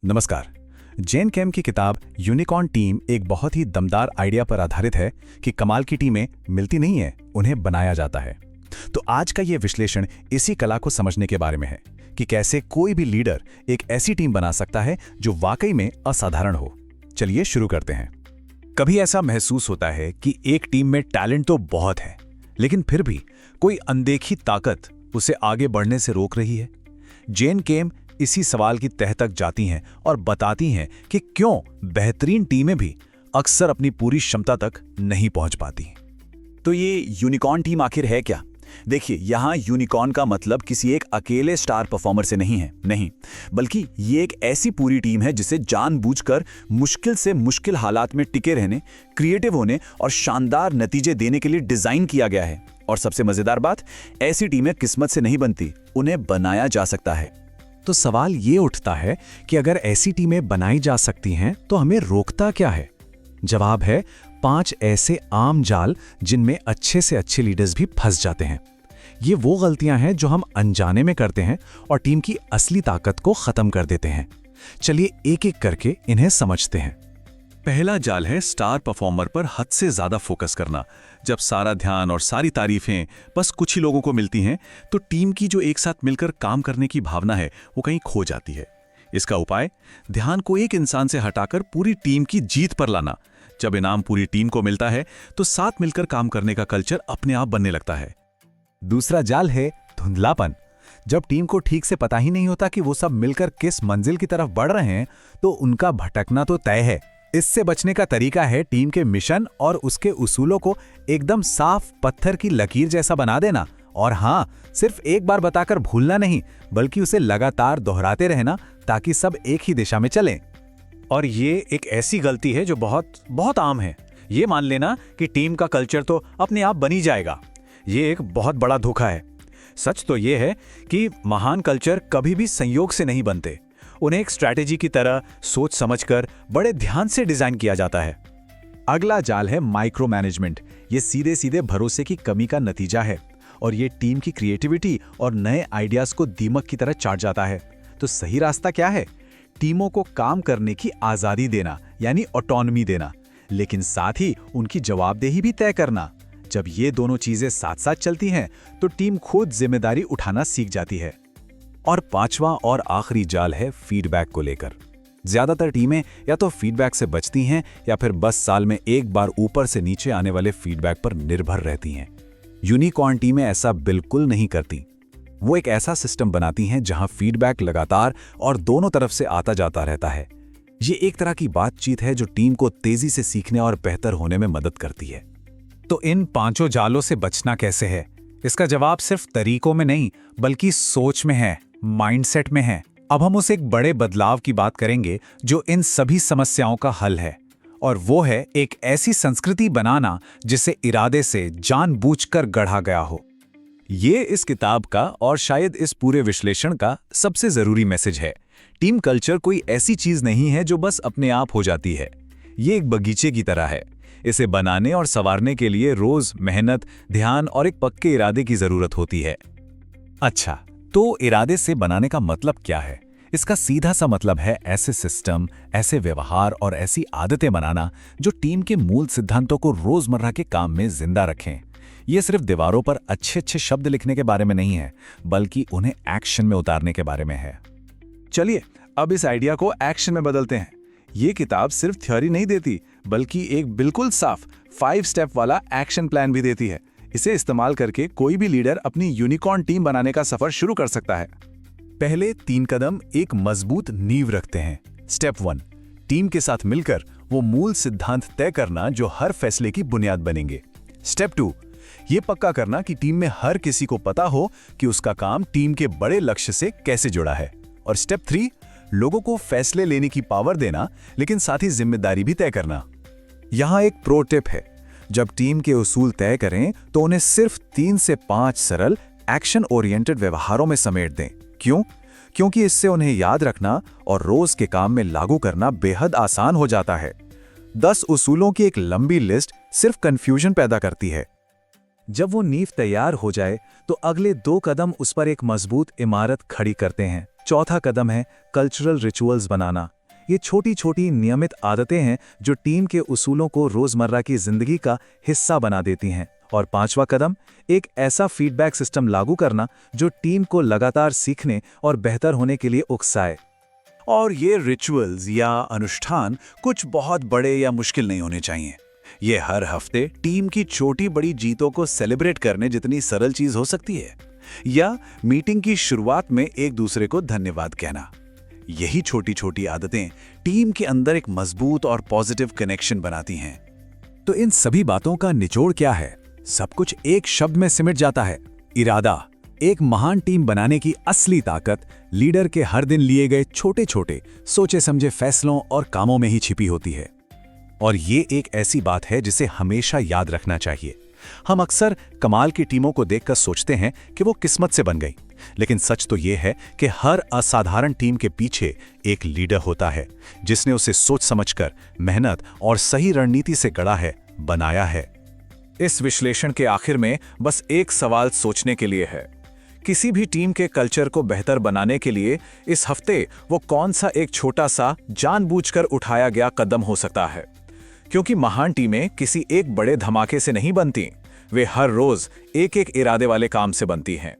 नमस्कार। जेन कैम की किताब यूनिकॉर्न टीम एक बहुत ही दमदार आइडिया पर आधारित है कि कमाल की टीमें मिलती नहीं है, उन्हें बनाया जाता है। तो आज का ये विश्लेषण इसी कला को समझने के बारे में है कि कैसे कोई भी लीडर एक ऐसी टीम बना सकता है जो वाकई में असाधारण हो। चलिए शुरू करते हैं। कभी ऐसा महसूस होता है कि एक टीम में टैलेंट तो बहुत है, लेकिन फिर भी कोई अनदेखी ताकत उसे आगे बढ़ने से रोक रही है। जेन कैम इसी सवाल की तह तक जाती हैं और बताती हैं कि क्यों बेहतरीन टीमें भी अक्सर अपनी पूरी क्षमता तक नहीं पहुंच पाती। तो ये यूनिकॉर्न टीम आखिर है क्या? देखिए, यहाँ यूनिकॉर्न का मतलब किसी एक अकेले स्टार परफॉर्मर से नहीं, बल्कि ये एक ऐसी पूरी टीम है जिसे जानबूझकर मुश्किल से मुश्किल हालात में टिके रहने, क्रिएटिव होने और शानदार नतीजे देने के लिए डिजाइन किया गया है। और सबसे मजेदार बात, ऐसी टीमें किस्मत से नहीं बनती, उन्हें बनाया जा सकता है। तो सवाल ये उठता है कि अगर ऐसी टीमें बनाई जा सकती हैं तो हमें रोकता क्या है? जवाब है 5 ऐसे आम जाल जिनमें अच्छे से अच्छे लीडर्स भी फंस जाते हैं। ये वो गलतियां हैं जो हम अनजाने में करते हैं और टीम की असली ताकत को खत्म कर देते हैं। चलिए एक एक करके इन्हें समझते हैं। पहला जाल है स्टार परफॉर्मर पर हद से ज्यादा फोकस करना। जब सारा ध्यान और सारी तारीफें बस कुछ ही लोगों को मिलती हैं, तो टीम की जो एक साथ मिलकर काम करने की भावना है वो कहीं खो जाती है। इसका उपाय, ध्यान को एक इंसान से हटाकर पूरी टीम की जीत पर लाना। जब इनाम पूरी टीम को मिलता है तो साथ मिलकर काम करने का कल्चर अपने आप बनने लगता है। दूसरा जाल है धुंधलापन। जब टीम को ठीक से पता ही नहीं होता कि वो सब मिलकर किस मंजिल की तरफ बढ़ रहे हैं, तो उनका भटकना तो तय है। इससे बचने का तरीका है टीम के मिशन और उसके उसूलों को एकदम साफ पत्थर की लकीर जैसा बना देना। और हाँ, सिर्फ एक बार बताकर भूलना नहीं, बल्कि उसे लगातार दोहराते रहना ताकि सब एक ही दिशा में चलें। और ये एक ऐसी गलती है जो बहुत आम है। ये मान लेना कि टीम का कल्चर तो अपने आप बनी जाएगा। ये एक बहुत बड़ा धोखा है। सच तो ये है कि महान कल्चर कभी भी संयोग से नहीं बनते। उन्हें एक स्ट्रैटेजी की तरह सोच समझकर बड़े ध्यान से डिजाइन किया जाता है। अगला जाल है माइक्रो मैनेजमेंट। ये सीधे सीधे भरोसे की कमी का नतीजा है और ये टीम की क्रिएटिविटी और नए आइडियाज को दीमक की तरह चाट जाता है। तो सही रास्ता क्या है? टीमों को काम करने की आजादी देना, यानी ऑटोनॉमी देना, लेकिन साथ ही उनकी जवाबदेही भी तय करना। जब ये दोनों चीजें साथ साथ चलती हैं तो टीम खुद जिम्मेदारी उठाना सीख जाती है। और पांचवा और आखिरी जाल है फीडबैक को लेकर। ज्यादातर टीमें या तो फीडबैक से बचती हैं या फिर बस साल में एक बार ऊपर से नीचे आने वाले फीडबैक पर निर्भर रहती हैं। यूनिकॉर्न टीमें ऐसा बिल्कुल नहीं करती। वो एक ऐसा सिस्टम बनाती हैं जहां फीडबैक लगातार और दोनों तरफ से आता जाता रहता है। ये एक तरह की बातचीत है जो टीम को तेजी से सीखने और बेहतर होने में मदद करती है। तो इन 5 जालों से बचना कैसे है? इसका जवाब सिर्फ तरीकों में नहीं, बल्कि सोच में है, माइंडसेट में है। अब हम उस एक बड़े बदलाव की बात करेंगे जो इन सभी समस्याओं का हल है, और वो है एक ऐसी संस्कृति बनाना जिसे इरादे से जानबूझकर गढ़ा गया हो। ये इस किताब का और शायद इस पूरे विश्लेषण का सबसे जरूरी मैसेज है। टीम कल्चर कोई ऐसी चीज नहीं है जो बस अपने आप हो जाती है। ये एक बगीचे की तरह है। इसे बनाने और संवारने के लिए रोज मेहनत, ध्यान और एक पक्के इरादे की जरूरत होती है। अच्छा, तो इरादे से बनाने का मतलब क्या है? इसका सीधा सा मतलब है ऐसे सिस्टम, ऐसे व्यवहार और ऐसी आदतें बनाना जो टीम के मूल सिद्धांतों को रोजमर्रा के काम में जिंदा रखें। ये सिर्फ दीवारों पर अच्छे अच्छे शब्द लिखने के बारे में नहीं है, बल्कि उन्हें एक्शन में उतारने के बारे में है। चलिए अब इस आइडिया को एक्शन में बदलते हैं। ये किताब सिर्फ थ्योरी नहीं देती, बल्कि एक बिल्कुल साफ 5 स्टेप वाला एक्शन प्लान भी देती है। इसे इस्तेमाल करके कोई भी लीडर अपनी यूनिकॉर्न टीम बनाने का सफर शुरू कर सकता है। पहले 3 कदम एक मजबूत नींव रखते हैं। स्टेप 1, टीम के साथ मिलकर वो मूल सिद्धांत तय करना जो हर फैसले की बुनियाद बनेंगे। स्टेप 2, ये पक्का करना कि टीम में हर किसी को पता हो कि उसका काम टीम के बड़े लक्ष्य से कैसे जुड़ा है। और स्टेप 3, लोगों को फैसले लेने की पावर देना, लेकिन साथ ही जिम्मेदारी भी तय करना। यहां एक प्रो टिप है। जब टीम के उसूल तय करें तो उन्हें सिर्फ 3 से 5 सरल एक्शन ओरिएंटेड व्यवहारों में समेट दें। क्यों? क्योंकि इससे उन्हें याद रखना और रोज के काम में लागू करना बेहद आसान हो जाता है। 10 उसूलों की एक लंबी लिस्ट सिर्फ कंफ्यूजन पैदा करती है। जब वो नींव तैयार हो जाए तो अगले 2 कदम उस पर एक मजबूत इमारत खड़ी करते हैं। चौथा कदम है कल्चरल रिचुअल्स बनाना, ये छोटी छोटी नियमित आदतें हैं जो टीम के उसूलों को रोजमर्रा की जिंदगी का हिस्सा बना देती हैं। और पांचवा कदम, एक ऐसा फीडबैक सिस्टम लागू करना जो टीम को लगातार सीखने और बेहतर होने के लिए उकसाए। और ये रिचुअल्स या अनुष्ठान कुछ बहुत बड़े या मुश्किल नहीं होने चाहिए। ये हर हफ्ते टीम की छोटी बड़ी जीतों को सेलिब्रेट करने जितनी सरल चीज हो सकती है, या मीटिंग की शुरुआत में एक दूसरे को धन्यवाद कहना। यही छोटी छोटी आदतें टीम के अंदर एक मजबूत और पॉजिटिव कनेक्शन बनाती हैं। तो इन सभी बातों का निचोड़ क्या है? सब कुछ एक शब्द में सिमट जाता है, इरादा। एक महान टीम बनाने की असली ताकत लीडर के हर दिन लिए गए छोटे छोटे सोचे समझे फैसलों और कामों में ही छिपी होती है। और ये एक ऐसी बात है जिसे हमेशा याद रखना चाहिए। हम अक्सर कमाल की टीमों को देखकर सोचते हैं कि वो किस्मत से बन गई, लेकिन सच तो ये है कि हर असाधारण टीम के पीछे एक लीडर होता है जिसने उसे सोच समझकर, मेहनत और सही रणनीति से गढ़ा है, बनाया है। इस विश्लेषण के आखिर में बस एक सवाल सोचने के लिए है। किसी भी टीम के कल्चर को बेहतर बनाने के लिए इस हफ्ते वो कौन सा एक छोटा सा जानबूझकर उठाया गया कदम हो सकता है? क्योंकि महान टीमें किसी एक बड़े धमाके से नहीं बनती, वे हर रोज एक एक इरादे वाले काम से बनती हैं।